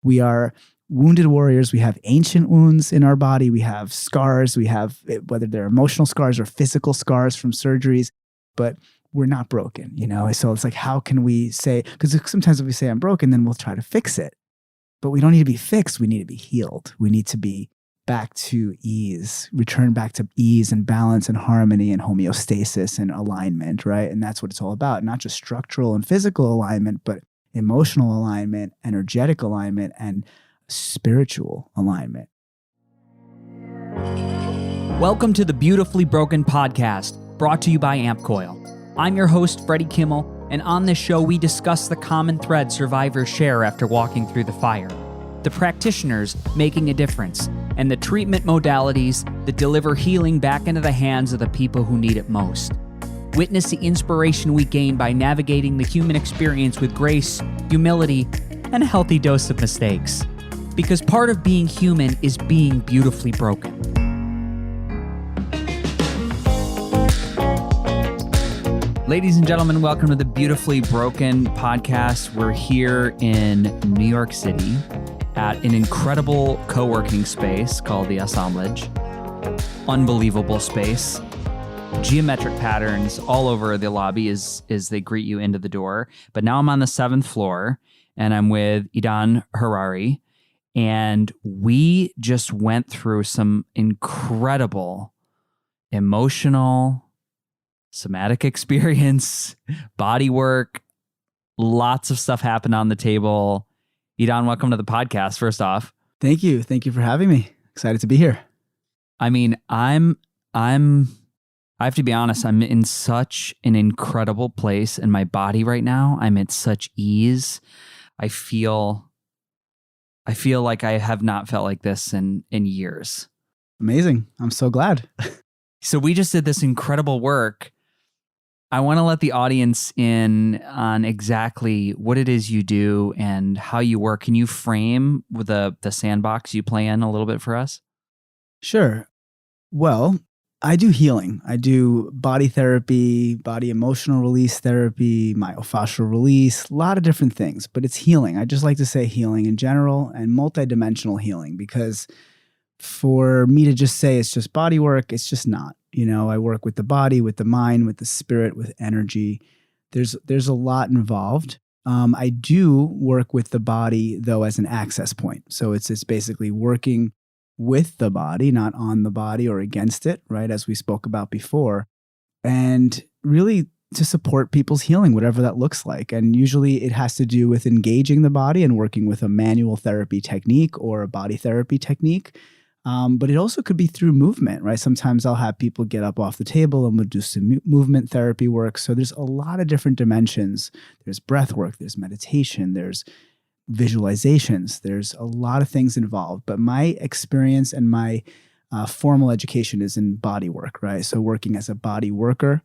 We are wounded warriors. We have ancient wounds in our body. We have scars. We have, whether they're emotional scars or physical scars from surgeries, but we're not broken, So it's like, how can we say, because sometimes if we say I'm broken, then we'll try to fix it. But we don't need to be fixed. We need to be healed. We need to be back to ease, return back to ease and balance and harmony and homeostasis and alignment, right? And that's what it's all about. Not just structural and physical alignment, but emotional alignment, energetic alignment, and spiritual alignment. Welcome to the Beautifully Broken podcast, brought to you by AmpCoil. I'm your host, Freddie Kimmel, and on this show we discuss the common thread survivors share after walking through the fire, the practitioners making a difference, and the treatment modalities that deliver healing back into the hands of the people who need it most. Witness the inspiration we gain by navigating the human experience with grace, humility, and a healthy dose of mistakes. Because part of being human is being beautifully broken. Ladies and gentlemen, welcome to the Beautifully Broken podcast. We're here in New York City at an incredible co-working space called the Assemblage. Unbelievable space. Geometric patterns all over the lobby as they greet you into the door. But now I'm on the 7th floor and I'm with Edan Harari. And we just went through some incredible emotional, somatic experience, body work, lots of stuff happened on the table. Edan, welcome to the podcast, first off. Thank you. Thank you for having me. Excited to be here. I mean, I have to be honest, I'm in such an incredible place in my body right now. I'm at such ease. I feel like I have not felt like this in years. Amazing. I'm so glad. So we just did this incredible work. I want to let the audience in on exactly what it is you do and how you work. Can you frame with the sandbox you play in a little bit for us? Sure. Well, I do healing. I do body therapy, body emotional release therapy, myofascial release, a lot of different things, but it's healing. I just like to say healing in general and multidimensional healing, because for me to just say it's just body work, it's just not. I work with the body, with the mind, with the spirit, with energy. There's a lot involved. I do work with the body, though, as an access point. So it's basically working with the body, not on the body or against it, right? As we spoke about before, and really to support people's healing, whatever that looks like. And usually it has to do with engaging the body and working with a manual therapy technique or a body therapy technique. But it also could be through movement, right? Sometimes I'll have people get up off the table and we'll do some movement therapy work. So there's a lot of different dimensions. There's breath work, there's meditation, there's visualizations. There's a lot of things involved, but my experience and my formal education is in body work, right? So working as a body worker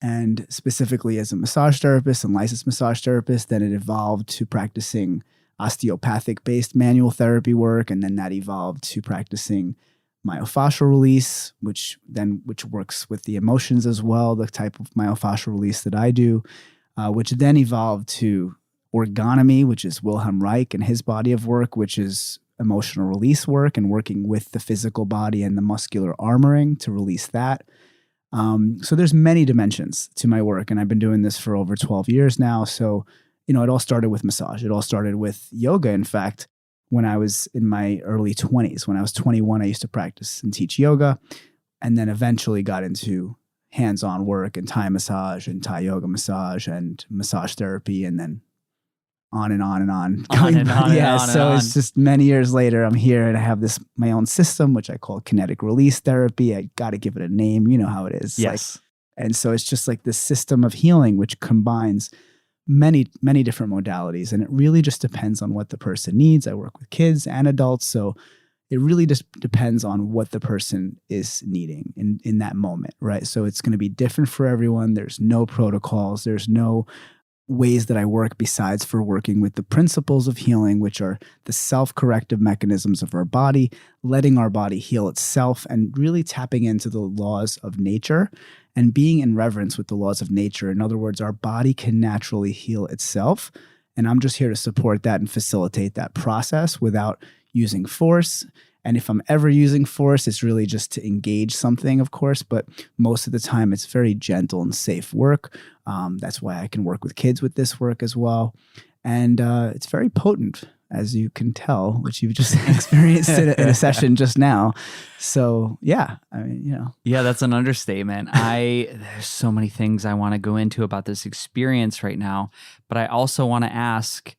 and specifically as a massage therapist and licensed massage therapist, then it evolved to practicing osteopathic-based manual therapy work, and then that evolved to practicing myofascial release, which works with the emotions as well, the type of myofascial release that I do, which then evolved to Ortho-Bionomy, which is Wilhelm Reich and his body of work, which is emotional release work and working with the physical body and the muscular armoring to release that. So there's many dimensions to my work, and I've been doing this for over 12 years now. So, it all started with massage. It all started with yoga. In fact, when I was in my early 20s, when I was 21, I used to practice and teach yoga, and then eventually got into hands-on work and Thai massage and Thai yoga massage and massage therapy, and then on and on and on. It's just many years later, I'm here and I have my own system, which I call kinetic release therapy. I got to give it a name. You know how it is. Yes. And so it's just like this system of healing, which combines many, many different modalities. And it really just depends on what the person needs. I work with kids and adults. So it really just depends on what the person is needing in that moment, right? So it's going to be different for everyone. There's no protocols. There's no ways that I work besides for working with the principles of healing, which are the self-corrective mechanisms of our body, letting our body heal itself, and really tapping into the laws of nature and being in reverence with the laws of nature. In other words, our body can naturally heal itself. And I'm just here to support that and facilitate that process without using force. And if I'm ever using force, it's really just to engage something, of course, but most of the time it's very gentle and safe work. That's why I can work with kids with this work as well. And it's very potent, as you can tell, which you've just experienced in a session just now. So yeah, I mean, Yeah, that's an understatement. There's so many things I want to go into about this experience right now, but I also want to ask,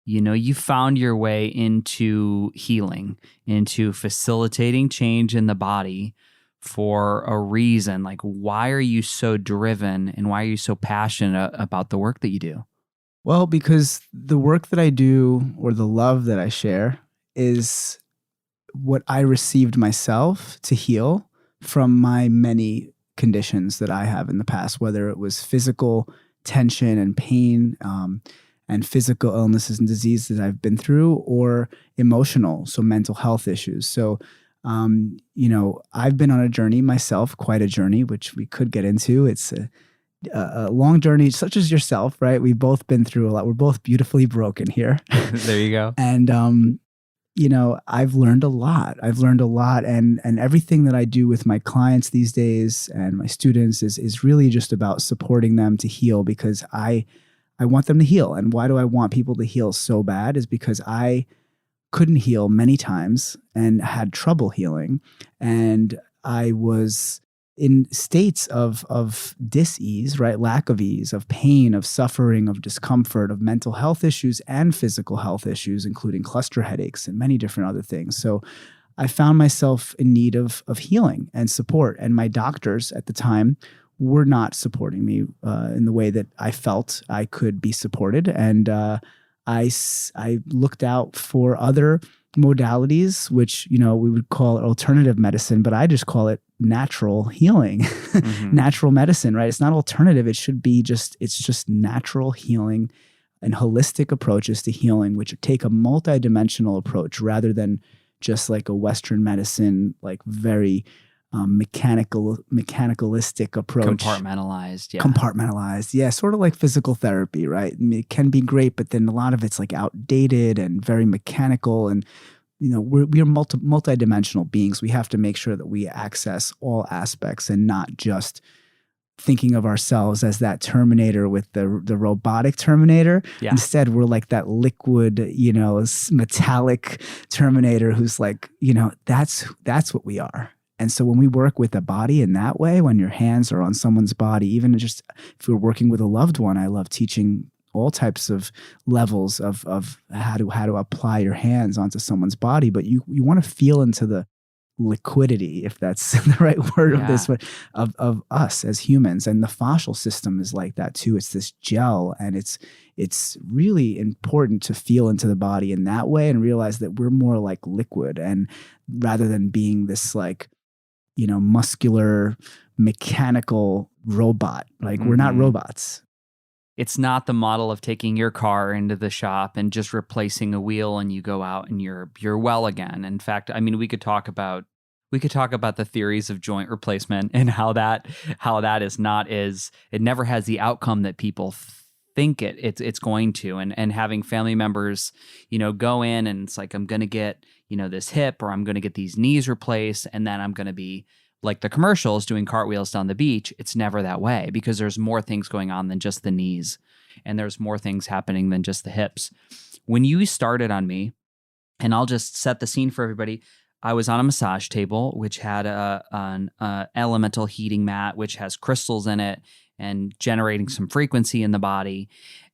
you found your way into healing, into facilitating change in the body for a reason. Like, why are you so driven and why are you so passionate about the work that you do? Well, because the work that I do or the love that I share is what I received myself to heal from my many conditions that I have in the past, whether it was physical tension and pain, and physical illnesses and diseases that I've been through, or emotional, so mental health issues. So, I've been on a journey myself, quite a journey, which we could get into. It's a long journey, such as yourself, right? We've both been through a lot. We're both beautifully broken here. There you go. And, I've learned a lot. And everything that I do with my clients these days and my students is really just about supporting them to heal, because I want them to heal. And why do I want people to heal so bad is because I couldn't heal many times and had trouble healing. And I was in states of dis-ease, right? Lack of ease, of pain, of suffering, of discomfort, of mental health issues and physical health issues, including cluster headaches and many different other things. So I found myself in need of healing and support. And my doctors at the time were not supporting me in the way that I felt I could be supported. And I looked out for other modalities, which, we would call alternative medicine, but I just call it natural healing, natural medicine, right? It's not alternative. It should be it's just natural healing and holistic approaches to healing, which take a multidimensional approach rather than just like a Western medicine, like very mechanicalistic approach. Compartmentalized. Yeah. Sort of like physical therapy, right? I mean, it can be great, but then a lot of it's like outdated and very mechanical. And, we are multidimensional beings. We have to make sure that we access all aspects and not just thinking of ourselves as that Terminator with the robotic Terminator. Yeah. Instead, we're like that liquid, metallic Terminator who's like, that's what we are. And so when we work with the body in that way, when your hands are on someone's body, even just if we're working with a loved one, I love teaching all types of levels of how to apply your hands onto someone's body. But you want to feel into the liquidity, if that's the right word of this, but of us as humans. And the fascial system is like that too. It's this gel, and it's really important to feel into the body in that way and realize that we're more like liquid, and rather than being this like, muscular, mechanical robot. Like we're not robots. It's not the model of taking your car into the shop and just replacing a wheel and you go out and you're well again. In fact, I mean, we could talk about the theories of joint replacement and how that it never has the outcome that people think it's going to. And having family members, go in and it's like, I'm going to get, this hip, or I'm going to get these knees replaced, and then I'm going to be like the commercials doing cartwheels down the beach. It's never that way, because there's more things going on than just the knees, and there's more things happening than just the hips. When you started on me, and I'll just set the scene for everybody, I was on a massage table, which had an elemental heating mat, which has crystals in it and generating some frequency in the body.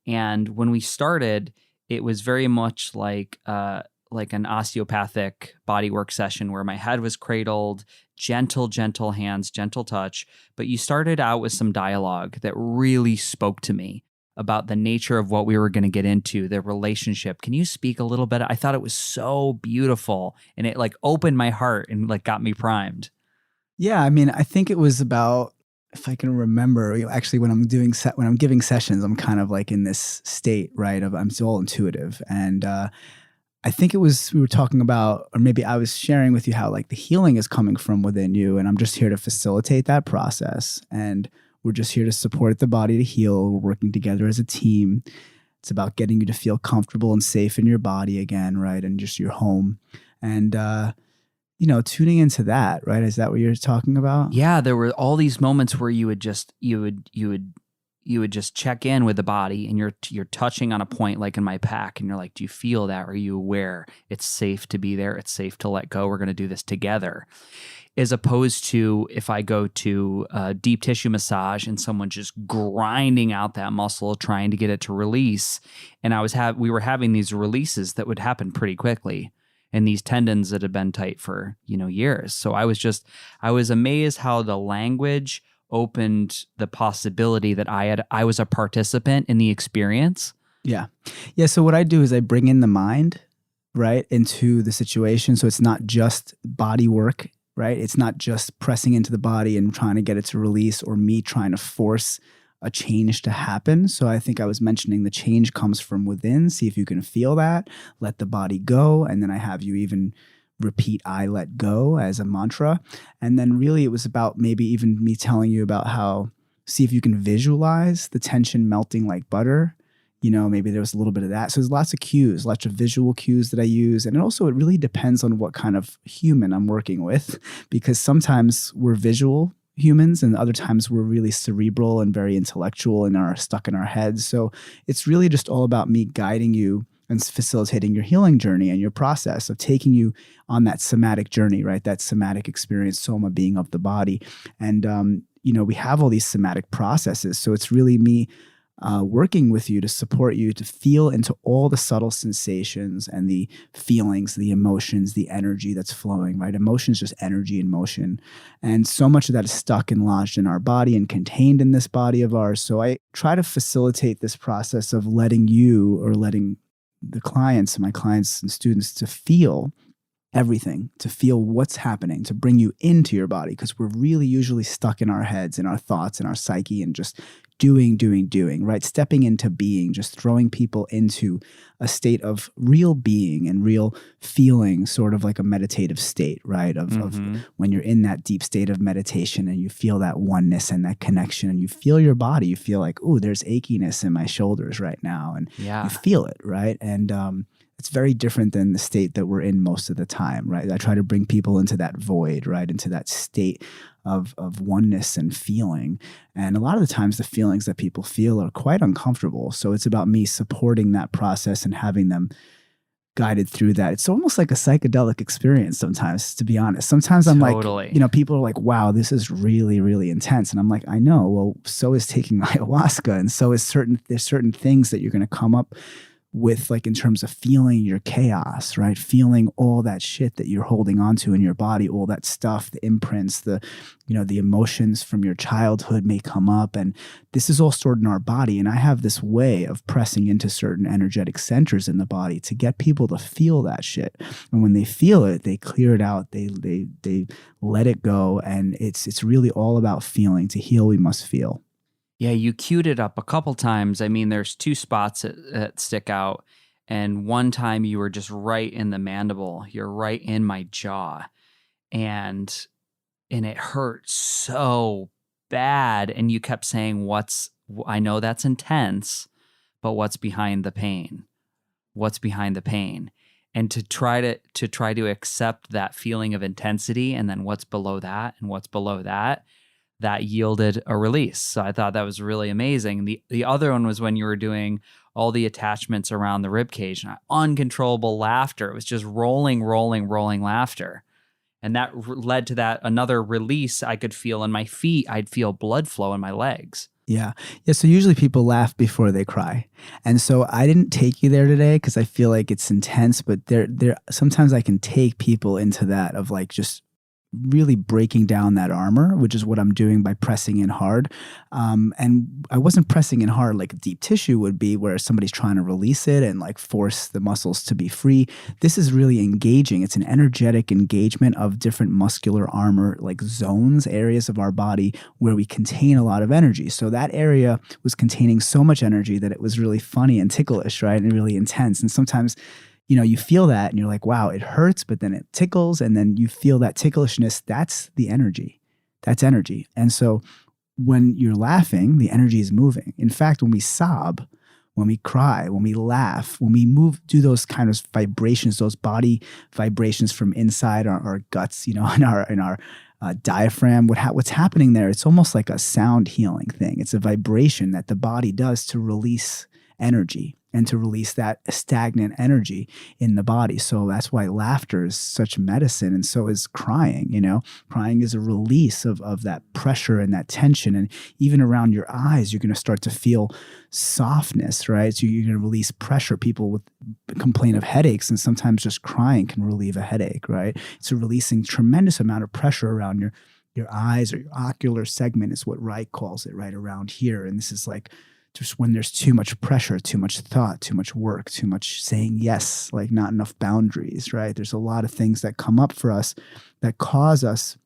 And when we started, it was very much like an osteopathic bodywork session where my head was cradled, gentle hands, gentle touch. But you started out with some dialogue that really spoke to me about the nature of what we were going to get into, the relationship. Can you speak a little bit? I thought it was so beautiful, and it like opened my heart and like got me primed. Yeah, I mean, I think it was about, if I can remember, actually when I'm giving sessions, I'm kind of like in this state, right? I'm all intuitive. And I think we were talking about, or maybe I was sharing with you how like the healing is coming from within you, and I'm just here to facilitate that process. And we're just here to support the body to heal. We're working together as a team. It's about getting you to feel comfortable and safe in your body again, right? And just your home. And, tuning into that, right? Is that what you're talking about? Yeah, there were all these moments where you would just check in with the body, and you're touching on a point like in my pack, and you're like, do you feel that? Are you aware it's safe to be there? It's safe to let go. We're going to do this together. As opposed to if I go to a deep tissue massage and someone just grinding out that muscle, trying to get it to release. And we were having these releases that would happen pretty quickly, and these tendons that had been tight for, years. So I was amazed how the language opened the possibility that I was a participant in the experience. Yeah. Yeah. So what I do is I bring in the mind, right, into the situation. So it's not just body work, right? It's not just pressing into the body and trying to get it to release, or me trying to force a change to happen. So I think I was mentioning the change comes from within. See if you can feel that. Let the body go. And then I have you even repeat I let go as a mantra. And then really it was about maybe even me telling you about how, see if you can visualize the tension melting like butter. Maybe there was a little bit of that. So there's lots of cues, lots of visual cues that I use. And also it really depends on what kind of human I'm working with, because sometimes we're visual humans and other times we're really cerebral and very intellectual and are stuck in our heads. So it's really just all about me guiding you and facilitating your healing journey and your process of taking you on that somatic journey, right? That somatic experience, soma being of the body. And, we have all these somatic processes. So it's really me working with you to support you to feel into all the subtle sensations and the feelings, the emotions, the energy that's flowing, right? Emotion is just energy in motion. And so much of that is stuck and lodged in our body and contained in this body of ours. So I try to facilitate this process of letting you, or letting my clients and students, to feel everything, to feel what's happening, to bring you into your body, because we're really usually stuck in our heads and our thoughts and our psyche and just doing, right? Stepping into being, just throwing people into a state of real being and real feeling, sort of like a meditative state, right? Of when you're in that deep state of meditation and you feel that oneness and that connection and you feel your body, you feel like, oh, there's achiness in my shoulders right now. And you feel it, right? And it's very different than the state that we're in most of the time, right? I try to bring people into that void, right? Into that state of oneness and feeling. And a lot of the times the feelings that people feel are quite uncomfortable. So it's about me supporting that process and having them guided through that. It's almost like a psychedelic experience sometimes, to be honest. Sometimes I'm totally. Like, people are like, wow, this is really, really intense. And I'm like, I know. Well, so is taking ayahuasca. And so is there's certain things that you're going to come up with, like in terms of feeling your chaos, right? Feeling all that shit that you're holding on to in your body, all that stuff, the imprints, the emotions from your childhood may come up. And this is all stored in our body. And I have this way of pressing into certain energetic centers in the body to get people to feel that shit. And when they feel it, they clear it out. They let it go. And it's really all about feeling. To heal, we must feel. Yeah, you queued it up a couple times. I mean, there's two spots that stick out. And one time you were just right in the mandible. You're right in my jaw. And it hurt so bad. And you kept saying, I know that's intense, but what's behind the pain? What's behind the pain? And to try to accept that feeling of intensity, and then what's below that and what's below that, that yielded a release. So I thought that was really amazing. The other one was when you were doing all the attachments around the rib cage, and uncontrollable laughter. It was just rolling laughter. And that led to that another release I could feel in my feet. I'd feel blood flow in my legs. Yeah. So usually people laugh before they cry. And so I didn't take you there today because I feel like it's intense, but there sometimes I can take people into that of like just really breaking down that armor, which is what I'm doing by pressing in hard. And I wasn't pressing in hard like deep tissue would be, where somebody's trying to release it and like force the muscles to be free. This is really engaging. It's an energetic engagement of different muscular armor, like zones, areas of our body where we contain a lot of energy. So that area was containing so much energy that it was really funny and ticklish, right? And really intense. And sometimes you feel that and you're like, wow, it hurts, but then it tickles. And then you feel that ticklishness. That's the energy. That's energy. And so when you're laughing, the energy is moving. In fact, when we sob, when we cry, when we laugh, when we do those kind of vibrations, those body vibrations from inside our guts, in our diaphragm. What's happening there? It's almost like a sound healing thing. It's a vibration that the body does to release energy and to release that stagnant energy in the body. So that's why laughter is such medicine, and so is crying. Crying is a release of that pressure and that tension. And even around your eyes, you're going to start to feel softness, right? So you're going to release pressure. People complain of headaches, and sometimes just crying can relieve a headache, right? It's a releasing tremendous amount of pressure around your eyes, or your ocular segment is what Reich calls it, right around here. And this is like just when there's too much pressure, too much thought, too much work, too much saying yes, like not enough boundaries, right? There's a lot of things that come up for us that cause us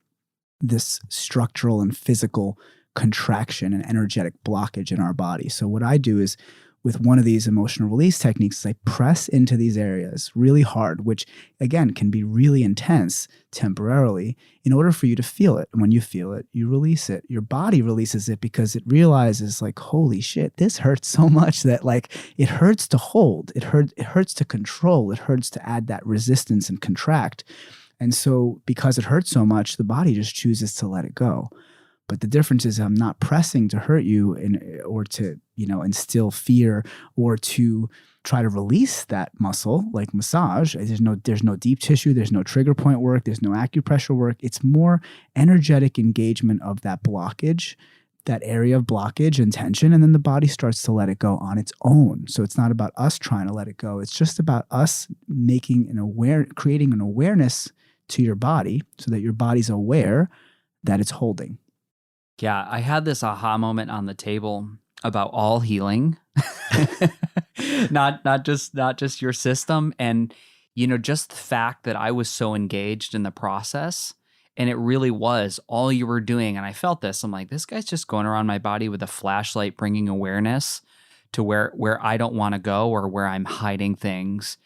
this structural and physical contraction and energetic blockage in our body. So what I do is, with one of these emotional release techniques, I press into these areas really hard, which again can be really intense temporarily, in order for you to feel it. And when you feel it, you release it. Your body releases it because it realizes, like, holy shit, this hurts so much that, like, it hurts to hold. It hurts to control. It hurts to add that resistance and contract. And so because it hurts so much, the body just chooses to let it go. But the difference is, I'm not pressing to hurt you or to, instill fear, or to try to release that muscle like massage. There's no deep tissue. There's no trigger point work. There's no acupressure work. It's more energetic engagement of that blockage, that area of blockage and tension. And then the body starts to let it go on its own. So it's not about us trying to let it go. It's just about us creating an awareness to your body, so that your body's aware that it's holding. Yeah, I had this aha moment on the table about all healing, not just your system, and just the fact that I was so engaged in the process, and it really was all you were doing. And I felt this. I'm like, this guy's just going around my body with a flashlight, bringing awareness to where I don't want to go, or where I'm hiding things.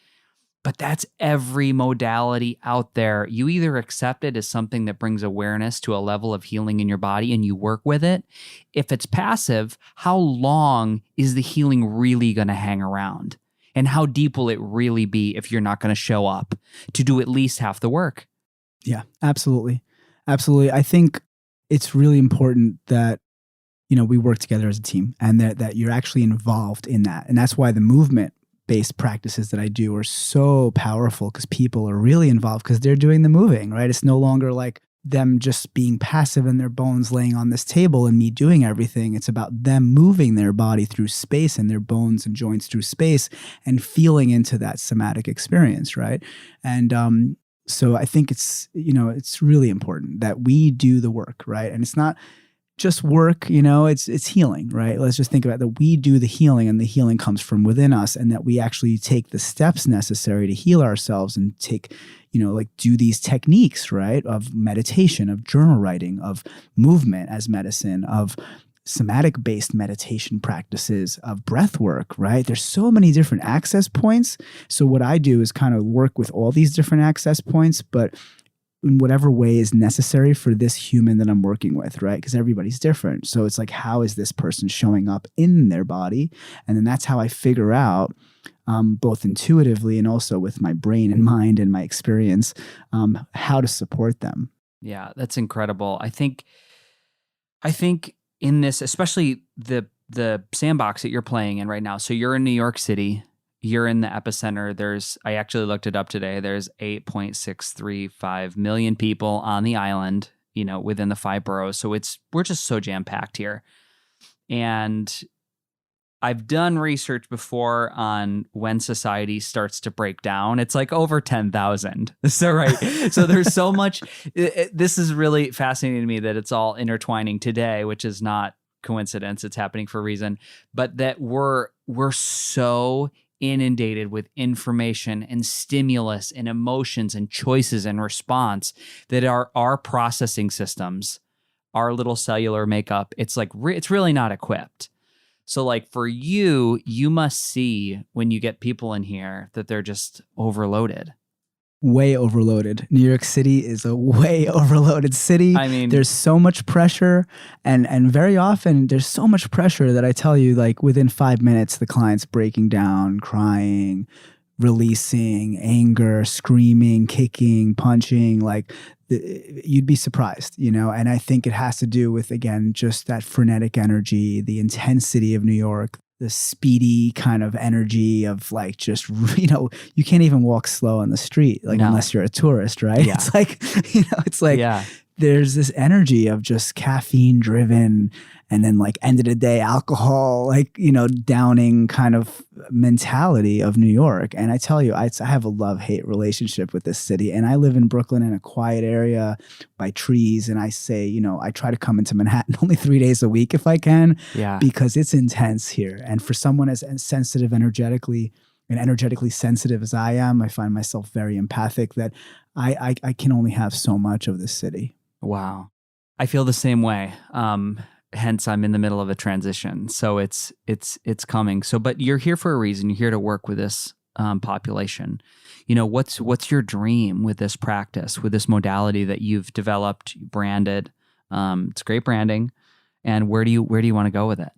But that's every modality out there. You either accept it as something that brings awareness to a level of healing in your body and you work with it. If it's passive, how long is the healing really going to hang around? And how deep will it really be if you're not going to show up to do at least half the work? Yeah, absolutely. Absolutely. I think it's really important that, we work together as a team, and that you're actually involved in that. And that's why the movement-based practices that I do are so powerful, because people are really involved, because they're doing the moving, right? It's no longer like them just being passive in their bones laying on this table and me doing everything. It's about them moving their body through space, and their bones and joints through space, and feeling into that somatic experience, right? And so I think it's really important that we do the work, right? And it's not just work, it's healing, right? Let's just think about that. We do the healing, and the healing comes from within us, and that we actually take the steps necessary to heal ourselves, and take, do these techniques, right? Of meditation, of journal writing, of movement as medicine, of somatic-based meditation practices, of breath work, right? There's so many different access points. So what I do is kind of work with all these different access points, but in whatever way is necessary for this human that I'm working with, right? Because everybody's different. So it's like, how is this person showing up in their body? And then that's how I figure out, both intuitively and also with my brain and mind and my experience, how to support them. Yeah, that's incredible. I think in this, especially the sandbox that you're playing in right now. So you're in New York City. You're in the epicenter. I actually looked it up today. There's 8.635 million people on the island, within the 5 boroughs. So we're just so jam-packed here. And I've done research before on when society starts to break down. It's like over 10,000. So, right. So there's so much. This is really fascinating to me that it's all intertwining today, which is not coincidence. It's happening for a reason. But that we're so inundated with information and stimulus and emotions and choices and response that our processing systems, our little cellular makeup, it's like it's really not equipped. So like for you must see when you get people in here that they're just overloaded. Way overloaded. New York City is a way overloaded city. I mean, there's so much pressure, and very often there's so much pressure that I tell you, like within 5 minutes, the client's breaking down, crying, releasing anger, screaming, kicking, punching. Like you'd be surprised, you know. And I think it has to do with, again, just that frenetic energy, the intensity of New York, the speedy kind of energy of like just, you know, you can't even walk slow on the street, like unless you're a tourist, right? Yeah. It's like, you know, it's like there's this energy of just caffeine driven, and then like end of the day alcohol, like, you know, downing kind of mentality of New York. And I tell you, I have a love-hate relationship with this city. And I live in Brooklyn in a quiet area by trees. And I say, you know, I try to come into Manhattan only 3 days a week if I can, because it's intense here. And for someone as sensitive energetically sensitive as I am, I find myself very empathic that I can only have so much of this city. Wow. I feel the same way. Hence, I'm in the middle of a transition. So it's coming. So, but you're here for a reason. You're here to work with this population. You know, what's your dream with this practice, with this modality that you've developed, branded? It's great branding. And where do you want to go with it?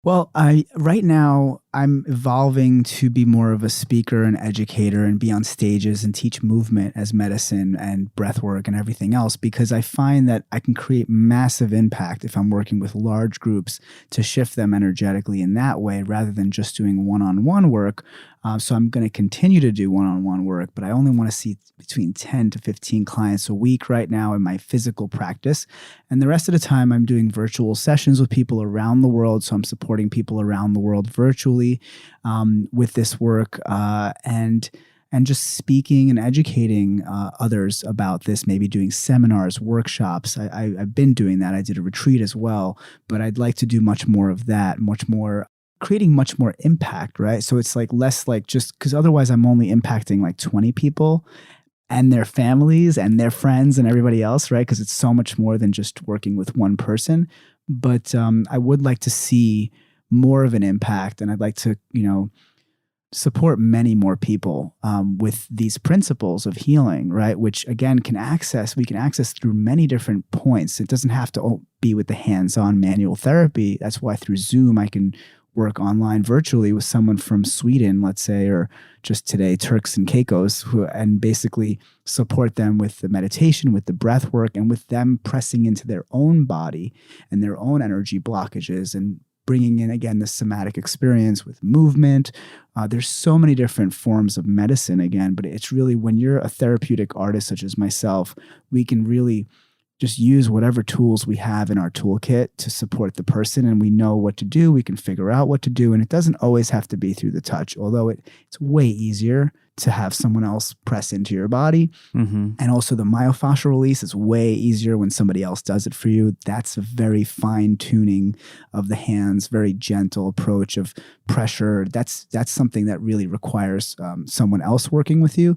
Well, right now I'm evolving to be more of a speaker and educator and be on stages and teach movement as medicine and breath work and everything else, because I find that I can create massive impact if I'm working with large groups to shift them energetically in that way rather than just doing one-on-one work. So I'm going to continue to do one-on-one work, but I only want to see between 10 to 15 clients a week right now in my physical practice. And the rest of the time I'm doing virtual sessions with people around the world. So I'm supporting people around the world virtually with this work, and just speaking and educating others about this, maybe doing seminars, workshops. I've been doing that. I did a retreat as well, but I'd like to do much more of that, much more, creating much more impact, right? So it's like less like just, because otherwise I'm only impacting like 20 people and their families and their friends and everybody else, right? Because it's so much more than just working with one person. But I would like to see more of an impact, and I'd like to, you know, support many more people with these principles of healing, right? Which again we can access through many different points. It doesn't have to be with the hands-on manual therapy. That's why through Zoom I can work online virtually with someone from Sweden, let's say, or just today, Turks and Caicos, and basically support them with the meditation, with the breath work, and with them pressing into their own body and their own energy blockages and bringing in, again, the somatic experience with movement. There's so many different forms of medicine, again, but it's really when you're a therapeutic artist such as myself, we can really just use whatever tools we have in our toolkit to support the person, and we know what to do. We can figure out what to do, and it doesn't always have to be through the touch, although it's way easier to have someone else press into your body. Mm-hmm. And also the myofascial release is way easier when somebody else does it for you. That's a very fine tuning of the hands, very gentle approach of pressure. That's something that really requires someone else working with you.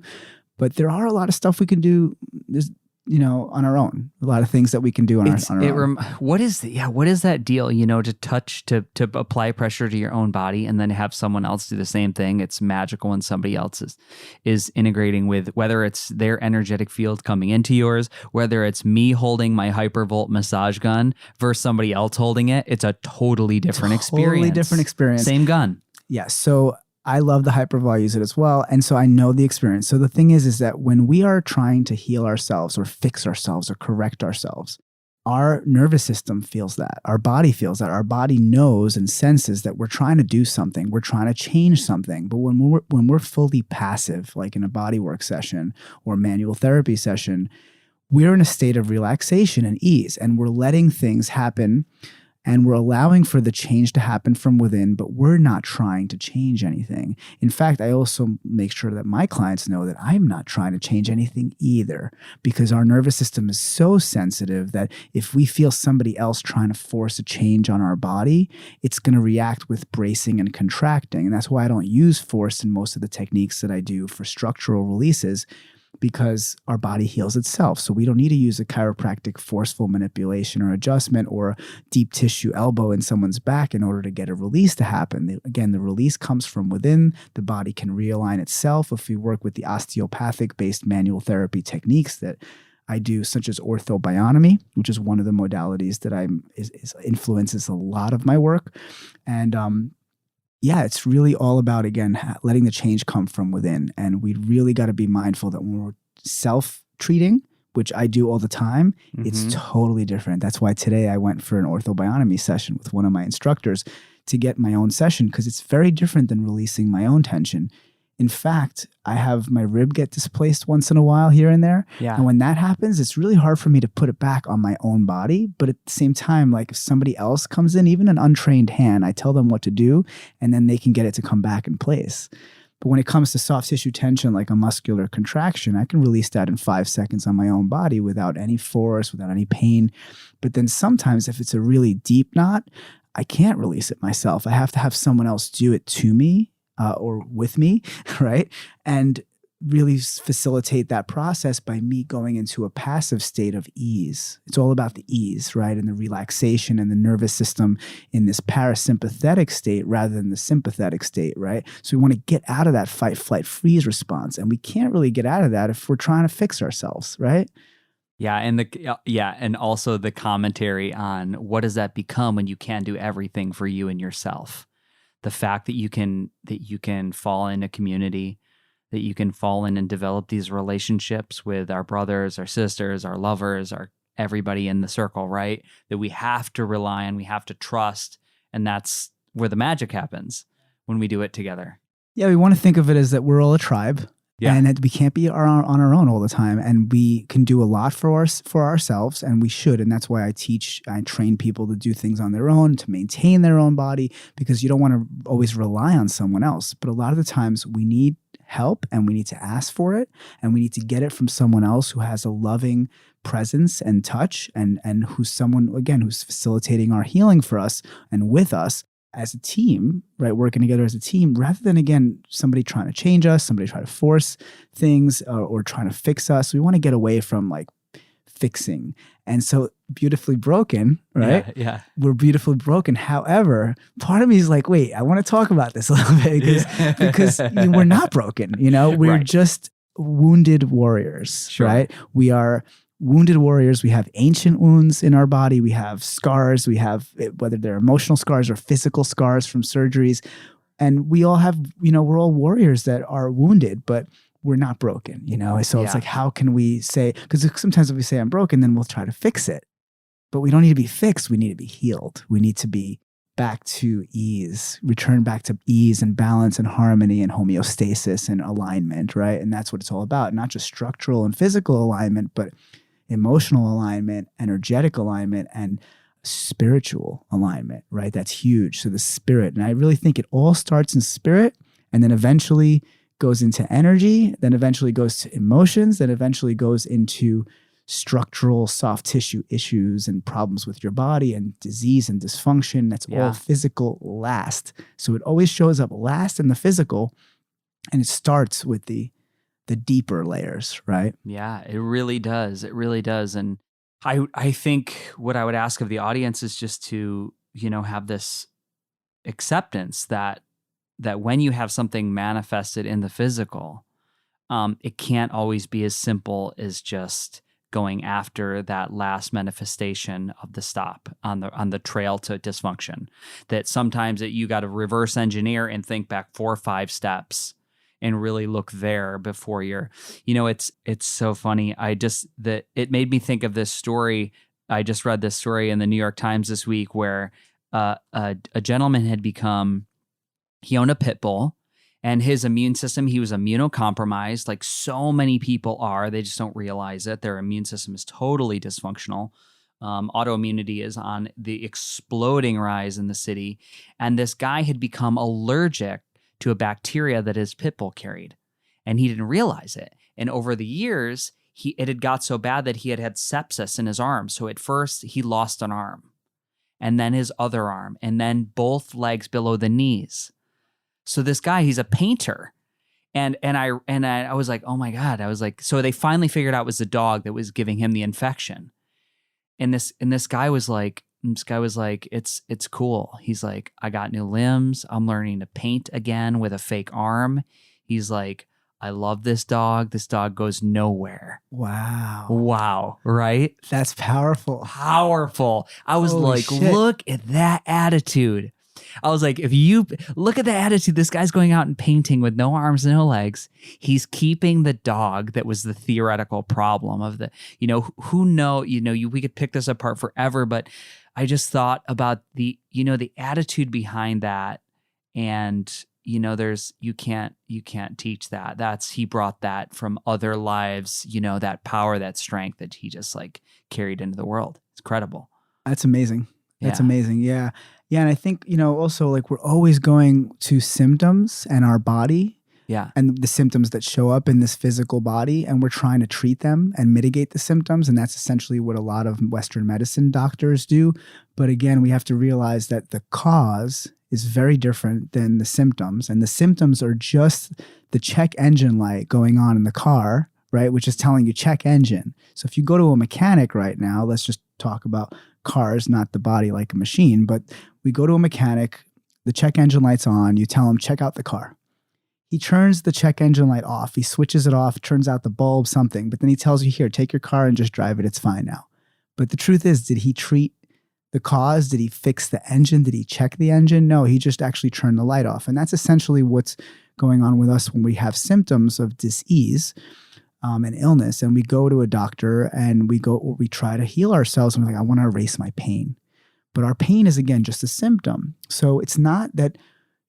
But there are a lot of stuff we can do. There's, you know, on our own, a lot of things that we can do on our own. What is that deal, you know, to apply pressure to your own body and then have someone else do the same thing? It's magical when somebody else is integrating with, whether it's their energetic field coming into yours, whether it's me holding my hypervolt massage gun versus somebody else holding it. It's a totally different experience. Totally different experience. Same gun. Yeah. So I love the hypervolt. I use it as well. And so I know the experience. So the thing is that when we are trying to heal ourselves or fix ourselves or correct ourselves, our nervous system feels that. Our body feels that. Our body knows and senses that we're trying to do something. We're trying to change something. But when we're fully passive, like in a bodywork session or manual therapy session, we're in a state of relaxation and ease, and we're letting things happen. And we're allowing for the change to happen from within, but we're not trying to change anything. In fact, I also make sure that my clients know that I'm not trying to change anything either, because our nervous system is so sensitive that if we feel somebody else trying to force a change on our body, it's going to react with bracing and contracting. And that's why I don't use force in most of the techniques that I do for structural releases, because our body heals itself. So we don't need to use a chiropractic forceful manipulation or adjustment or a deep tissue elbow in someone's back in order to get a release to happen. Again, the release comes from within. The body can realign itself if we work with the osteopathic-based manual therapy techniques that I do, such as Ortho-Bionomy, which is one of the modalities that influences a lot of my work. And yeah, it's really all about, again, letting the change come from within. And we really got to be mindful that when we're self-treating, which I do all the time, it's totally different. That's why today I went for an Ortho-Bionomy session with one of my instructors to get my own session, because it's very different than releasing my own tension. In fact, I have my rib get displaced once in a while here and there. Yeah. And when that happens, it's really hard for me to put it back on my own body. But at the same time, like if somebody else comes in, even an untrained hand, I tell them what to do, and then they can get it to come back in place. But when it comes to soft tissue tension, like a muscular contraction, I can release that in 5 seconds on my own body without any force, without any pain. But then sometimes if it's a really deep knot, I can't release it myself. I have to have someone else do it to me. Or with me, right? And really facilitate that process by me going into a passive state of ease. It's all about the ease, right? And the relaxation and the nervous system in this parasympathetic state rather than the sympathetic state, right? So we want to get out of that fight, flight, freeze response. And we can't really get out of that if we're trying to fix ourselves, right? Yeah, and also the commentary on what does that become when you can't do everything for you and yourself. The fact that you can fall in a community, that you can fall in and develop these relationships with our brothers, our sisters, our lovers, our everybody in the circle, right? That we have to rely on, we have to trust, and that's where the magic happens when we do it together. Yeah, we want to think of it as that we're all a tribe. Yeah. And that we can't be on our own all the time. And we can do a lot for ourselves, and we should. And that's why I train people to do things on their own, to maintain their own body, because you don't want to always rely on someone else. But a lot of the times we need help, and we need to ask for it, and we need to get it from someone else who has a loving presence and touch, and who's someone, again, who's facilitating our healing for us and with us as a team, right? Working together as a team, rather than, again, somebody trying to change us, somebody trying to force things or trying to fix us. We want to get away from like fixing. And so beautifully broken, right? Yeah. We're beautifully broken. However, part of me is like, wait, I want to talk about this a little bit because we're not broken, we're Right. just wounded warriors, Sure. right? We are wounded warriors. We have ancient wounds in our body. We have scars. We have, whether they're emotional scars or physical scars from surgeries. And we all have, we're all warriors that are wounded, but we're not broken, So it's like, how can we say, because sometimes if we say I'm broken, then we'll try to fix it. But we don't need to be fixed. We need to be healed. We need to be back to ease, return back to ease and balance and harmony and homeostasis and alignment, right? And that's what it's all about. Not just structural and physical alignment, but emotional alignment, energetic alignment, and spiritual alignment, right? That's huge. So the spirit, and I really think it all starts in spirit and then eventually goes into energy, then eventually goes to emotions, then eventually goes into structural soft tissue issues and problems with your body and disease and dysfunction. That's all physical last. So it always shows up last in the physical, and it starts with the deeper layers, right? Yeah, it really does. It really does. And I think what I would ask of the audience is just to, have this acceptance that when you have something manifested in the physical, it can't always be as simple as just going after that last manifestation of the stop on the trail to dysfunction. That sometimes you got to reverse engineer and think back 4 or 5 steps and really look there before you're, it's so funny. It made me think of this story. I just read this story in the New York Times this week where a gentleman had he owned a pit bull, and his immune system, he was immunocompromised, like so many people are. They just don't realize it. Their immune system is totally dysfunctional. Autoimmunity is on the exploding rise in the city. And this guy had become allergic to a bacteria that his pit bull carried, and he didn't realize it. And over the years, it had got so bad that he had sepsis in his arm. So at first, he lost an arm, and then his other arm, and then both legs below the knees. So this guy, he's a painter, And I was like, oh my God. I was like, so they finally figured out it was the dog that was giving him the infection. And this guy was like, it's cool. He's like, I got new limbs. I'm learning to paint again with a fake arm. He's like, I love this dog. This dog goes nowhere. Wow. Wow. Right? That's powerful. Powerful. I was Holy like, shit. look at that attitude. I was like, if you look at the attitude, this guy's going out and painting with no arms, no legs. He's keeping the dog that was the theoretical problem of the, we could pick this apart forever, but I just thought about the attitude behind that. And, you can't teach that. He brought that from other lives, that power, that strength that he just like carried into the world. It's incredible. That's amazing. That's Yeah. amazing. Yeah. Yeah. And I think, also like we're always going to symptoms and our body. Yeah. And the symptoms that show up in this physical body, and we're trying to treat them and mitigate the symptoms. And that's essentially what a lot of Western medicine doctors do. But again, we have to realize that the cause is very different than the symptoms. And the symptoms are just the check engine light going on in the car, right? Which is telling you check engine. So if you go to a mechanic right now, let's just talk about cars, not the body like a machine, but we go to a mechanic, the check engine light's on, you tell him, check out the car. He turns the check engine light off. He switches it off, turns out the bulb, something, but then he tells you, here, take your car and just drive it. It's fine now. But the truth is, did he treat the cause? Did he fix the engine? Did he check the engine? No, he just actually turned the light off. And that's essentially what's going on with us when we have symptoms of disease and illness. And we go to a doctor and we try to heal ourselves. And we're like, I want to erase my pain. But our pain is, again, just a symptom. So it's not that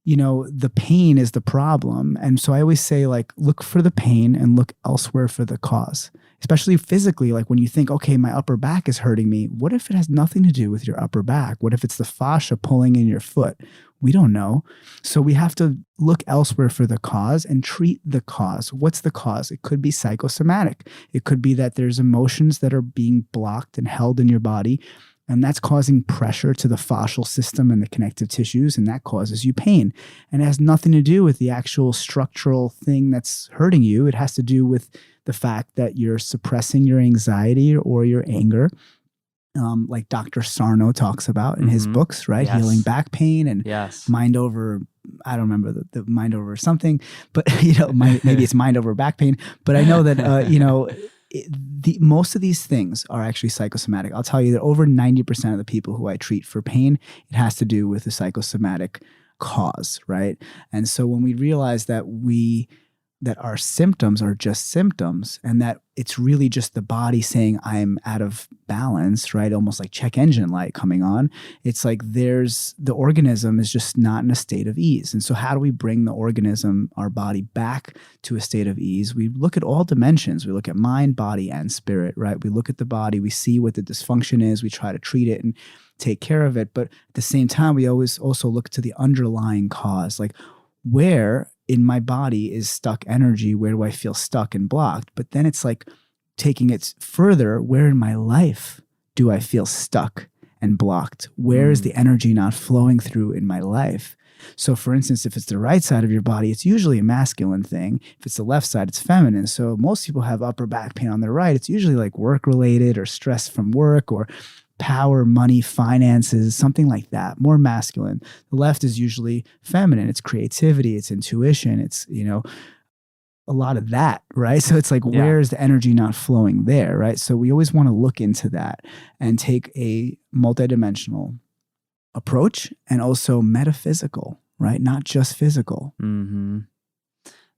the pain is the problem. And so I always say, like, look for the pain and look elsewhere for the cause, especially physically. Like when you think, okay, my upper back is hurting me. What if it has nothing to do with your upper back? What if it's the fascia pulling in your foot? We don't know. So we have to look elsewhere for the cause and treat the cause. What's the cause? It could be psychosomatic. It could be that there's emotions that are being blocked and held in your body, and that's causing pressure to the fascial system and the connective tissues, and that causes you pain. And it has nothing to do with the actual structural thing that's hurting you. It has to do with the fact that you're suppressing your anxiety or your anger, like Dr. Sarno talks about in his books, right? Yes. Healing back pain and mind over, I don't remember the mind over something, but maybe it's mind over back pain. But I know that, most of these things are actually psychosomatic. I'll tell you that over 90% of the people who I treat for pain, it has to do with a psychosomatic cause, right? And so when we realize that our symptoms are just symptoms and that it's really just the body saying I'm out of balance, right? Almost like check engine light coming on. It's like the organism is just not in a state of ease. And so how do we bring the organism, our body, back to a state of ease? We look at all dimensions. We look at mind, body, and spirit, right? We look at the body, we see what the dysfunction is, we try to treat it and take care of it. But at the same time, we always also look to the underlying cause, like where in my body is stuck energy? Where do I feel stuck and blocked? But then it's like taking it further. Where in my life do I feel stuck and blocked? Where is the energy not flowing through in my life? So for instance, if it's the right side of your body, it's usually a masculine thing. If it's the left side, it's feminine. So most people have upper back pain on their right. It's usually like work related or stress from work or power, money, finances, something like that, more masculine. The left is usually feminine. It's creativity, it's intuition, it's, a lot of that, right? So it's like, where is the energy not flowing there, right? So we always want to look into that and take a multidimensional approach and also metaphysical, right? Not just physical. Mm-hmm.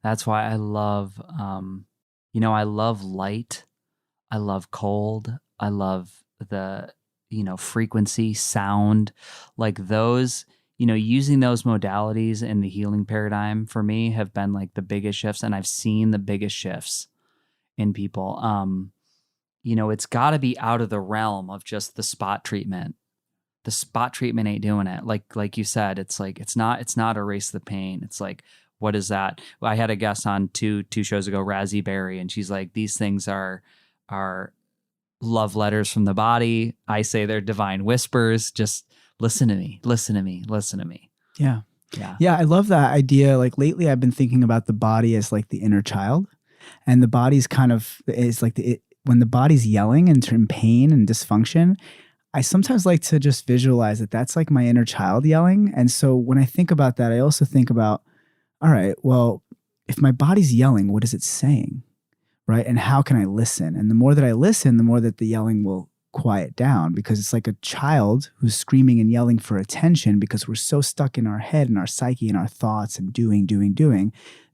That's why I love, I love light. I love cold. I love the frequency, sound, like those, using those modalities in the healing paradigm for me have been like the biggest shifts. And I've seen the biggest shifts in people. It's got to be out of the realm of just the spot treatment. The spot treatment ain't doing it. Like you said, it's like, it's not erase the pain. It's like, what is that? I had a guest on two shows ago, Razzie Berry, and she's like, these things are love letters from the body. I say they're divine whispers. Just listen to me. Yeah. Yeah. Yeah, I love that idea. Like lately I've been thinking about the body as like the inner child, and the body's kind of is like when the body's yelling and in pain and dysfunction, I sometimes like to just visualize that that's like my inner child yelling. And so when I think about that, I also think about, all right, well, if my body's yelling, what is it saying? Right. And how can I listen? And the more that I listen, the more that the yelling will quiet down, because it's like a child who's screaming and yelling for attention because we're so stuck in our head and our psyche and our thoughts and doing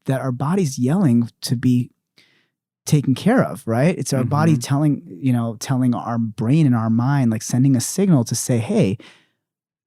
that our body's yelling to be taken care of, right? It's our body telling our brain and our mind, like sending a signal to say, hey,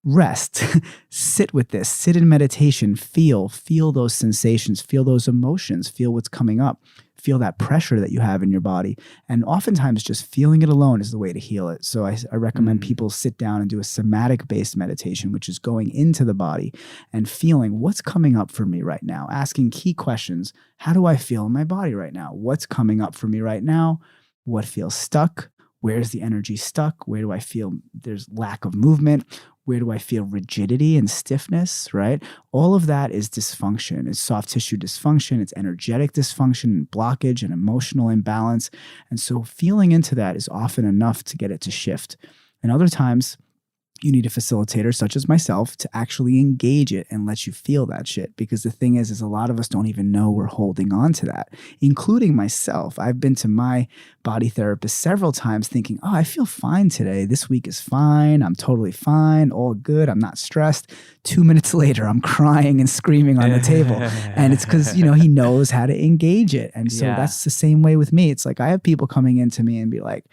rest, sit with this, sit in meditation, feel those sensations, feel those emotions, feel what's coming up, feel that pressure that you have in your body. And oftentimes just feeling it alone is the way to heal it. So I recommend people sit down and do a somatic based meditation, which is going into the body and feeling what's coming up for me right now, asking key questions. How do I feel in my body right now? What's coming up for me right now? What feels stuck? Where's the energy stuck? Where do I feel there's lack of movement? Where do I feel rigidity and stiffness, right? All of that is dysfunction. It's soft tissue dysfunction. It's energetic dysfunction and blockage and emotional imbalance. And so feeling into that is often enough to get it to shift. And other times, you need a facilitator such as myself to actually engage it and let you feel that shit. Because the thing is a lot of us don't even know we're holding on to that, including myself. I've been to my body therapist several times thinking, oh, I feel fine today. This week is fine. I'm totally fine. All good. I'm not stressed. 2 minutes later, I'm crying and screaming on the table. And it's because, he knows how to engage it. And so that's the same way with me. It's like I have people coming into me and be like,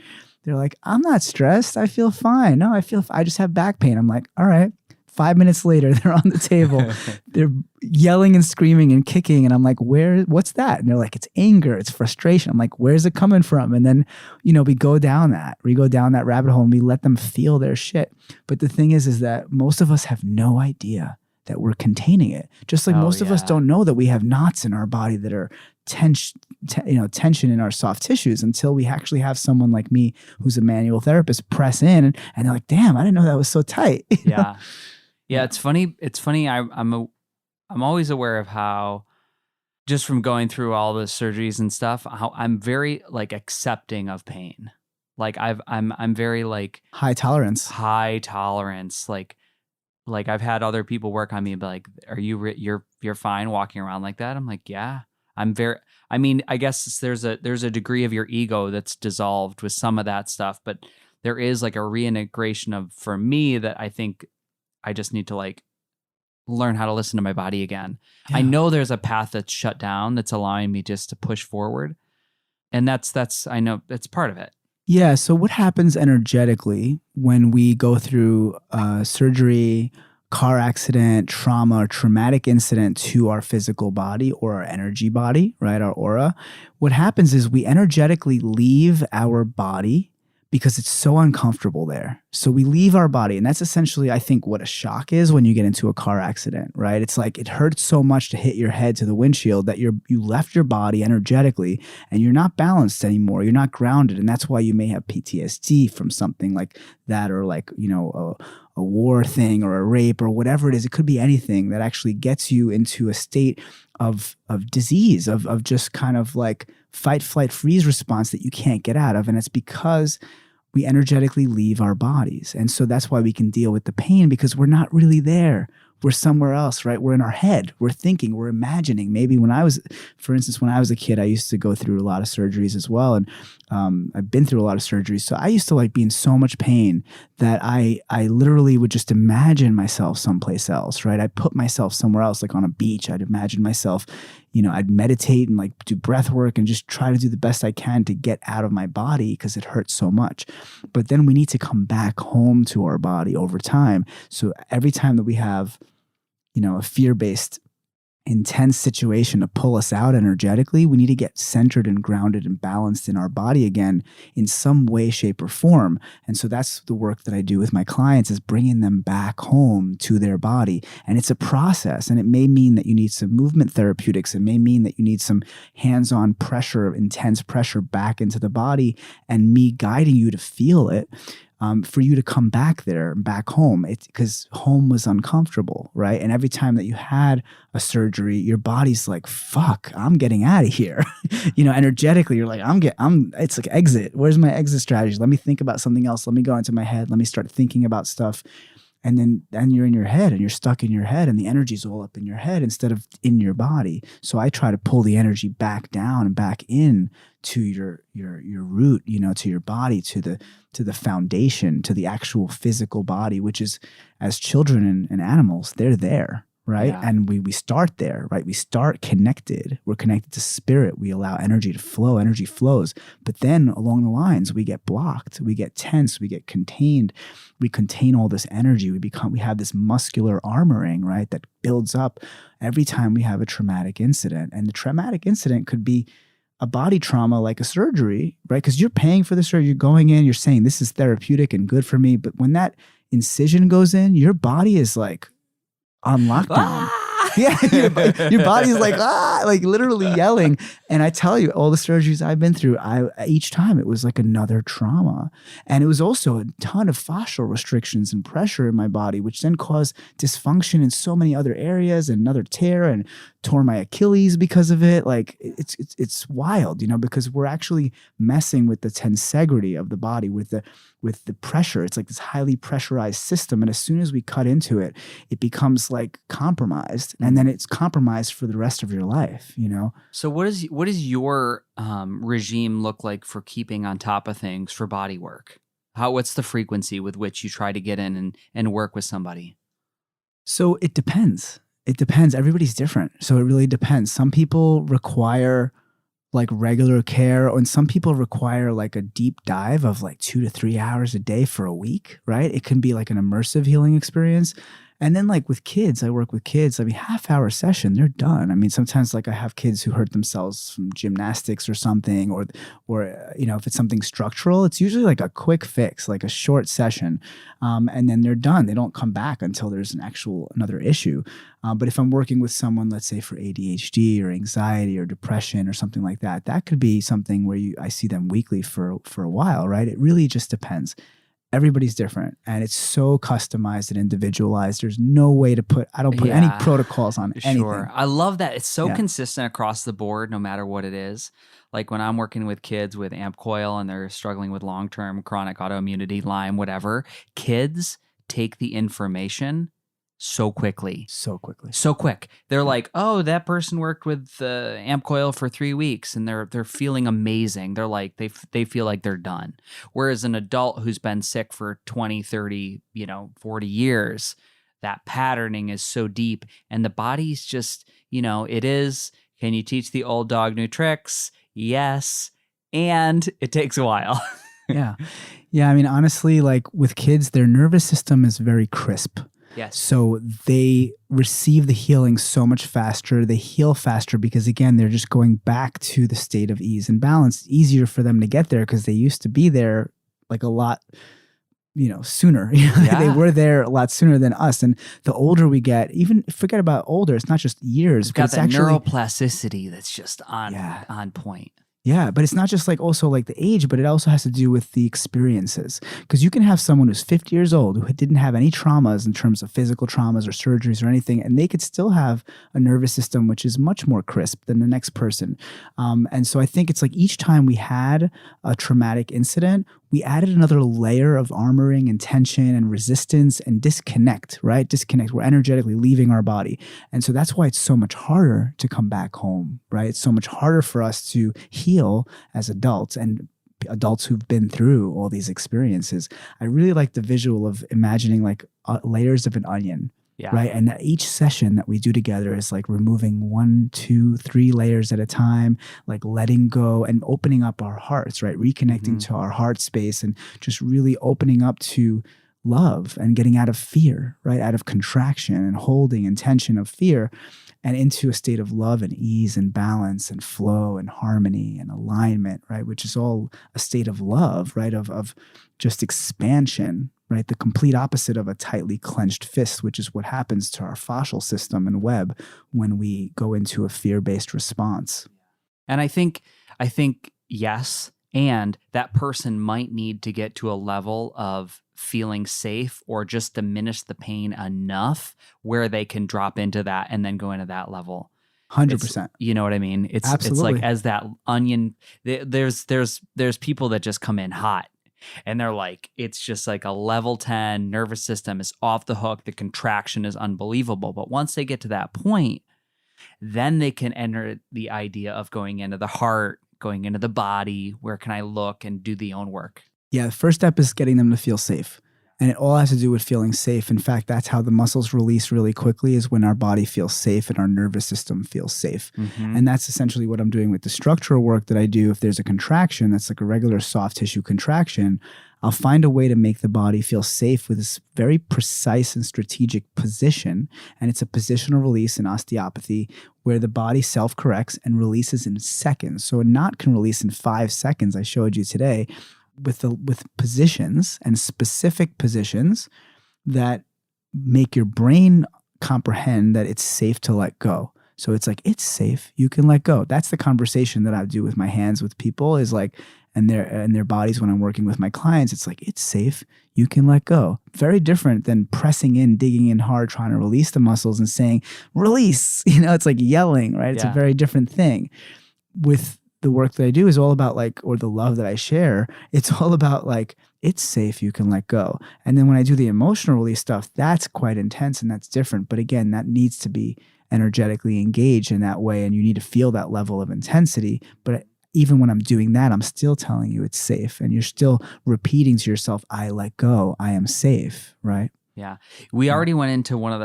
they're like, I'm not stressed. I feel fine. No, I just have back pain. I'm like, all right. 5 minutes later, they're on the table. They're yelling and screaming and kicking. And I'm like, what's that? And they're like, it's anger. It's frustration. I'm like, where's it coming from? And then, we go down that rabbit hole and we let them feel their shit. But the thing is that most of us have no idea that we're containing it. Just like most of us don't know that we have knots in our body that are tension in our soft tissues until we actually have someone like me who's a manual therapist press in and they're like, damn, I didn't know that was so tight. Yeah. It's funny. I'm always aware of how, just from going through all the surgeries and stuff, how I'm very like accepting of pain. Like I'm very like high tolerance. Like I've had other people work on me and be like, are you're fine walking around like that? I'm like, yeah. I guess there's a degree of your ego that's dissolved with some of that stuff, but there is like a reintegration for me that I think I just need to like learn how to listen to my body again. Yeah. I know there's a path that's shut down that's allowing me just to push forward. And I know that's part of it. Yeah. So what happens energetically when we go through surgery, car accident, trauma, or traumatic incident to our physical body or our energy body, right? Our aura. What happens is we energetically leave our body because it's so uncomfortable there. So we leave our body. And that's essentially, I think, what a shock is when you get into a car accident, right? It's like it hurts so much to hit your head to the windshield that you left your body energetically and you're not balanced anymore. You're not grounded. And that's why you may have PTSD from something like that, or like, a war thing or a rape or whatever it is. It could be anything that actually gets you into a state of disease, of just kind of like fight, flight, freeze response that you can't get out of. And it's because we energetically leave our bodies. And so that's why we can deal with the pain, because we're not really there. We're somewhere else, right? We're in our head. We're thinking, we're imagining. Maybe for instance, when I was a kid, I used to go through a lot of surgeries as well. And I've been through a lot of surgeries. So I used to like be in so much pain that I literally would just imagine myself someplace else, right? I'd put myself somewhere else, like on a beach. I'd imagine myself, I'd meditate and like do breath work and just try to do the best I can to get out of my body because it hurts so much. But then we need to come back home to our body over time. So every time that we have, a fear-based intense situation to pull us out energetically, we need to get centered and grounded and balanced in our body again in some way, shape, or form. And so that's the work that I do with my clients, is bringing them back home to their body. And it's a process. And it may mean that you need some movement therapeutics. It may mean that you need some hands-on pressure, intense pressure back into the body, and me guiding you to feel it. for you to come back there, back home. It's because home was uncomfortable, right? And every time that you had a surgery, your body's like, fuck, I'm getting out of here. Energetically, you're like, it's like exit. Where's my exit strategy? Let me think about something else. Let me go into my head. Let me start thinking about stuff. And then you're in your head and you're stuck in your head and the energy's all up in your head instead of in your body. So I try to pull the energy back down and back in to your root, to your body, to the foundation, to the actual physical body, which is, as children and animals, they're there. Right. Yeah. And we start there, right? We start connected. We're connected to spirit. We allow energy to flow. Energy flows. But then along the lines, we get blocked. We get tense. We get contained. We contain all this energy. We have this muscular armoring, right? That builds up every time we have a traumatic incident. And the traumatic incident could be a body trauma like a surgery, right? Because you're paying for the surgery. You're going in, you're saying this is therapeutic and good for me. But when that incision goes in, your body is like, on lockdown. Yeah, your body's like, like literally yelling. And I tell you, all the surgeries I've been through, each time it was like another trauma. And it was also a ton of fascial restrictions and pressure in my body, which then caused dysfunction in so many other areas, and another tear, and tore my Achilles because of it. Like it's wild, because we're actually messing with the tensegrity of the body, with the pressure. It's like this highly pressurized system. And as soon as we cut into it, it becomes like compromised. And then it's compromised for the rest of your life, So what does your regime look like for keeping on top of things for body work? What's the frequency with which you try to get in and work with somebody? So it depends. It depends. Everybody's different. So it really depends. Some people require like regular care, and some people require like a deep dive of like 2 to 3 hours a day for a week, right? It can be like an immersive healing experience. And then like with kids, I work with kids, half-hour session, they're done. I mean, sometimes like I have kids who hurt themselves from gymnastics or something, or if it's something structural, it's usually like a quick fix, like a short session. And then they're done. They don't come back until there's another issue. But if I'm working with someone, let's say for ADHD or anxiety or depression or something like that, that could be something where I see them weekly for a while, right? It really just depends. Everybody's different, and it's so customized and individualized. There's no way I don't put any protocols on anything. Sure. I love that. It's so consistent across the board, no matter what it is. Like when I'm working with kids with amp coil and they're struggling with long-term chronic autoimmunity, Lyme, whatever, kids take the information so quickly. So quick. They're like, oh, that person worked with amp coil for 3 weeks and they're feeling amazing. They're like, they feel like they're done. Whereas an adult who's been sick for 20, 30, 40 years, that patterning is so deep, and the body's just, it is, can you teach the old dog new tricks? Yes. And it takes a while. Yeah. I mean, honestly, like with kids, their nervous system is very crisp. Yes. So they receive the healing so much faster. They heal faster because, again, they're just going back to the state of ease and balance. It's easier for them to get there because they used to be there like a lot, sooner. They were there a lot sooner than us. And the older we get, even forget about older, it's not just years. We've got that neuroplasticity that's just on point. Yeah, but it's not just like also like the age, but it also has to do with the experiences. Because you can have someone who's 50 years old who didn't have any traumas in terms of physical traumas or surgeries or anything, and they could still have a nervous system which is much more crisp than the next person. And so I think it's like each time we had a traumatic incident, we added another layer of armoring and tension and resistance and disconnect, right? We're energetically leaving our body. And so that's why it's so much harder to come back home, right? It's so much harder for us to heal as adults and adults who've been through all these experiences. I really like the visual of imagining like layers of an onion. Yeah. Right. And that each session that we do together is like removing 1, 2, 3 layers at a time, like letting go and opening up our hearts, right? Reconnecting to our heart space and just really opening up to love and getting out of fear, right? Out of contraction and holding and tension of fear and into a state of love and ease and balance and flow and harmony and alignment, right? Which is all a state of love, right? Of just expansion, right? The complete opposite of a tightly clenched fist, which is what happens to our fascial system and web when we go into a fear-based response. And I think yes, And that person might need to get to a level of feeling safe or just diminish the pain enough where they can drop into that and then go into that level. 100%. You know what I mean? It's like Absolutely. as that onion, there's people that just come in hot and they're like, it's just like a level 10 nervous system is off the hook. The contraction is unbelievable. But once they get to that point, then they can enter the idea of going into the heart, going into the body. Where can I look and do the own work? Yeah, the first step is getting them to feel safe. And it all has to do with feeling safe. In fact, that's how the muscles release really quickly, is when our body feels safe and our nervous system feels safe. Mm-hmm. And that's essentially what I'm doing with the structural work that I do. If there's a contraction that's like a regular soft tissue contraction, I'll find a way to make the body feel safe with this very precise and strategic position. And it's a positional release in osteopathy where the body self-corrects and releases in seconds. So a knot can release in 5 seconds, I showed you today, with positions and specific positions that make your brain comprehend that it's safe to let go. So it's like, it's safe, you can let go. That's the conversation that I do with my hands with people, is like, and their bodies when I'm working with my clients. It's like, it's safe, you can let go. Very different than pressing in, digging in hard, trying to release the muscles and saying, release. It's like yelling, right? It's a very different thing. With the work that I do is all about like, or the love that I share, it's all about like, it's safe, you can let go. And then when I do the emotional release stuff, that's quite intense and that's different. But again, that needs to be energetically engaged in that way. And you need to feel that level of intensity. But even when I'm doing that, I'm still telling you it's safe. And you're still repeating to yourself, I let go, I am safe, right? Yeah. We already went into one of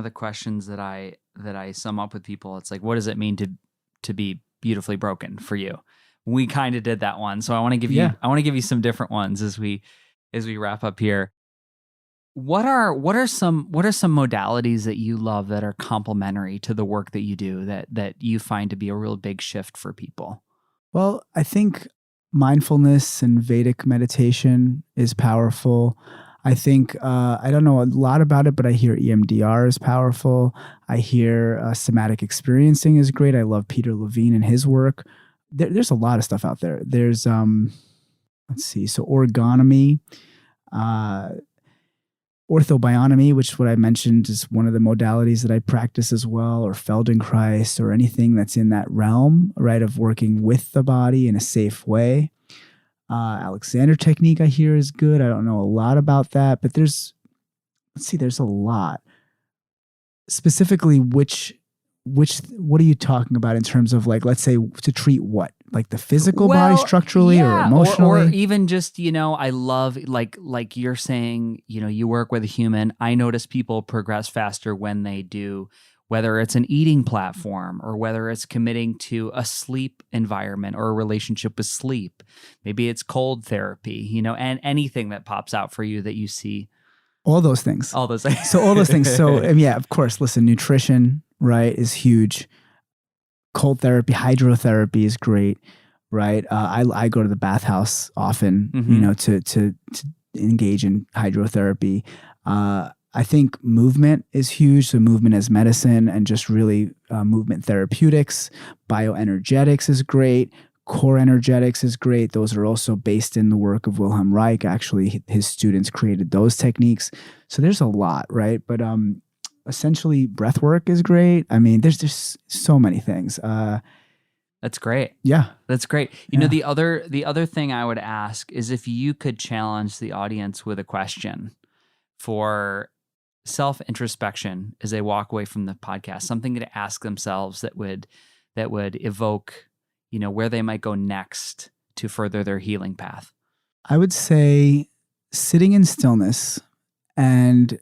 the questions that I sum up with people. It's like, what does it mean to be beautifully broken for you? We kind of did that one. So I want to give you some different ones as we wrap up here. What are some modalities that you love that are complementary to the work that you do that you find to be a real big shift for people? Well, I think mindfulness and Vedic meditation is powerful. I think, I don't know a lot about it, but I hear EMDR is powerful. I hear somatic experiencing is great. I love Peter Levine and his work. There's a lot of stuff out there. There's, let's see, so origami, Ortho-Bionomy, which is what I mentioned, is one of the modalities that I practice as well, or Feldenkrais, or anything that's in that realm, right, of working with the body in a safe way. Alexander technique I hear is good. I don't know a lot about that, but there's a lot. Specifically, what are you talking about in terms of, like, let's say to treat what? Like the physical body structurally or emotionally? Or even just, I love, like you're saying, you work with a human. I notice people progress faster when they do, whether it's an eating platform or whether it's committing to a sleep environment or a relationship with sleep. Maybe it's cold therapy, and anything that pops out for you that you see. All those things. All those things. So all those things. So yeah, of course, listen, nutrition, right, is huge. Cold therapy, hydrotherapy is great, right? I go to the bathhouse often, to engage in hydrotherapy. I think movement is huge. So movement as medicine and just really movement therapeutics. Bioenergetics is great. Core energetics is great. Those are also based in the work of Wilhelm Reich. Actually, his students created those techniques. So there's a lot, right? But essentially, breath work is great. I mean, there's just so many things. That's great. Yeah. That's great. You know, the other thing I would ask is if you could challenge the audience with a question for self-introspection as they walk away from the podcast, something to ask themselves that would evoke, where they might go next to further their healing path. I would say sitting in stillness and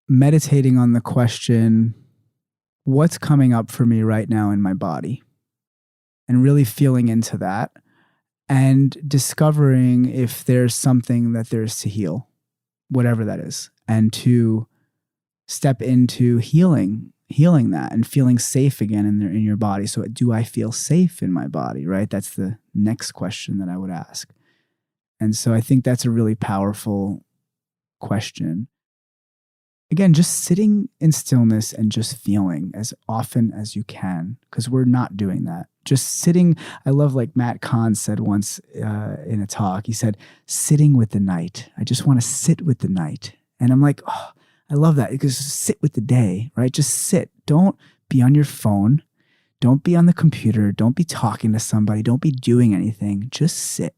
meditating on the question, what's coming up for me right now in my body? And really feeling into that and discovering if there's something that there's to heal, whatever that is, and to step into healing that and feeling safe again in your body. So do I feel safe in my body, right? That's the next question that I would ask. And so I think that's a really powerful question. Again, just sitting in stillness and just feeling as often as you can, because we're not doing that. Just sitting. I love, like Matt Kahn said once in a talk, he said, sitting with the night. I just want to sit with the night. And I'm like, oh, I love that, because sit with the day, right? Just sit. Don't be on your phone. Don't be on the computer. Don't be talking to somebody. Don't be doing anything. Just sit.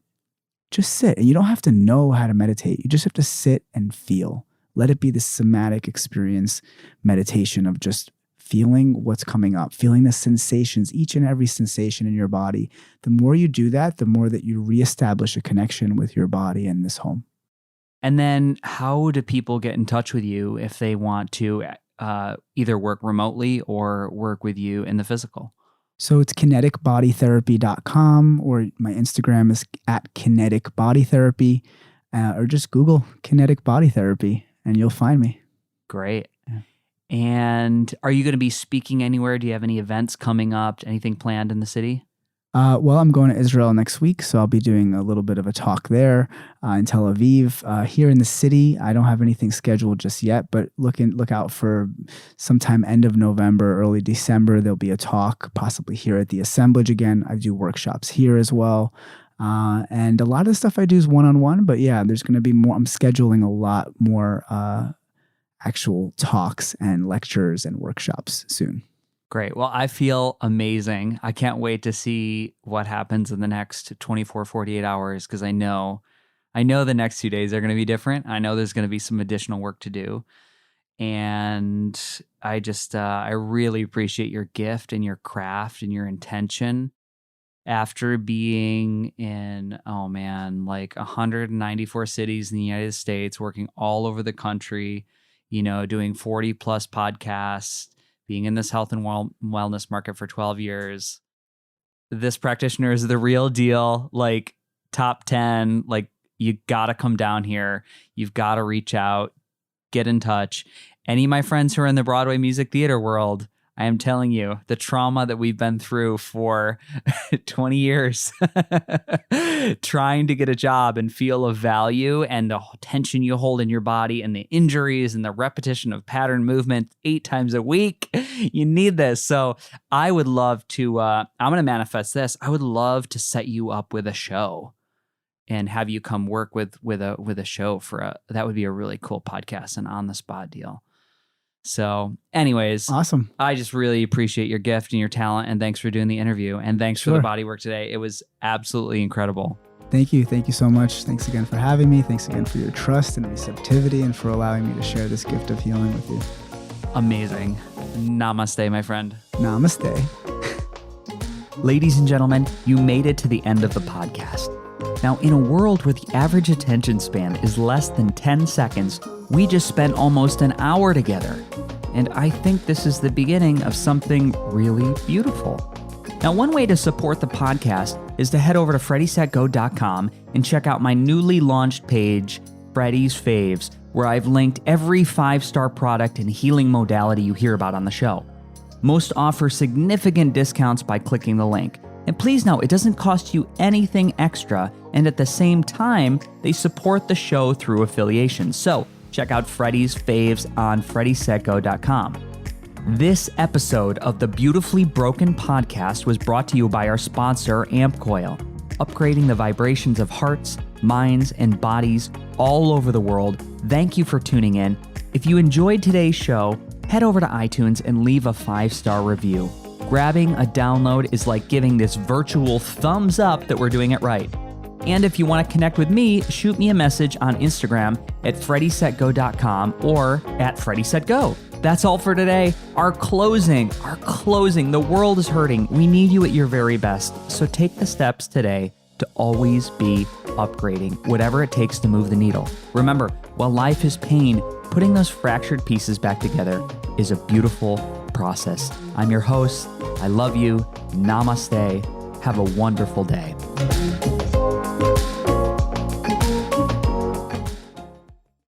Just sit. And you don't have to know how to meditate. You just have to sit and feel. Let it be the somatic experience meditation of just feeling what's coming up, feeling the sensations, each and every sensation in your body. The more you do that, the more that you reestablish a connection with your body and this home. And then how do people get in touch with you if they want to either work remotely or work with you in the physical? So it's kineticbodytherapy.com, or my Instagram is at kineticbodytherapy, or just Google kinetic body therapy and you'll find me. Great. Yeah. And are you going to be speaking anywhere? Do you have any events coming up? Anything planned in the city? Well, I'm going to Israel next week, so I'll be doing a little bit of a talk there in Tel Aviv. Here in the city, I don't have anything scheduled just yet, but look out for sometime end of November, early December. There'll be a talk, possibly here at the assemblage again. I do workshops here as well. And a lot of the stuff I do is one-on-one, but yeah, there's going to be more. I'm scheduling a lot more actual talks and lectures and workshops soon. Great. Well, I feel amazing. I can't wait to see what happens in the next 24, 48 hours, because I know the next 2 days are going to be different. I know there's going to be some additional work to do. And I just, I really appreciate your gift and your craft and your intention. After being in, like 194 cities in the United States, working all over the country, doing 40 plus podcasts, being in this health and wellness market for 12 years, this practitioner is the real deal, like top 10, like you got to come down here. You've got to reach out, get in touch. Any of my friends who are in the Broadway music theater world, I am telling you, the trauma that we've been through for 20 years trying to get a job and feel of value, and the tension you hold in your body and the injuries and the repetition of pattern movement 8 times a week. You need this. So I would love to, I'm going to manifest this. I would love to set you up with a show and have you come work with a show that would be a really cool podcast and on the spot deal. So anyways, awesome. I just really appreciate your gift and your talent, and thanks for doing the interview, and thanks for the body work today. It was absolutely incredible. Thank you. Thank you so much. Thanks again for having me. Thanks again for your trust and receptivity, and for allowing me to share this gift of healing with you. Amazing. Namaste, my friend. Namaste. Ladies and gentlemen, you made it to the end of the podcast. Now, in a world where the average attention span is less than 10 seconds, we just spent almost an hour together. And I think this is the beginning of something really beautiful. Now, one way to support the podcast is to head over to freddysetgo.com and check out my newly launched page, Freddy's Faves, where I've linked every 5-star product and healing modality you hear about on the show. Most offer significant discounts by clicking the link. And please know, it doesn't cost you anything extra, and at the same time, they support the show through affiliation. So check out Freddy's Faves on freddysetgo.com. This episode of the Beautifully Broken podcast was brought to you by our sponsor, AmpCoil, upgrading the vibrations of hearts, minds, and bodies all over the world. Thank you for tuning in. If you enjoyed today's show, head over to iTunes and leave a 5-star review. Grabbing a download is like giving this virtual thumbs up that we're doing it right. And if you want to connect with me, shoot me a message on Instagram at freddysetgo.com or at freddysetgo. That's all for today. Our closing. The world is hurting. We need you at your very best. So take the steps today to always be upgrading, whatever it takes to move the needle. Remember, while life is pain, putting those fractured pieces back together is a beautiful process. I'm your host. I love you. Namaste. Have a wonderful day.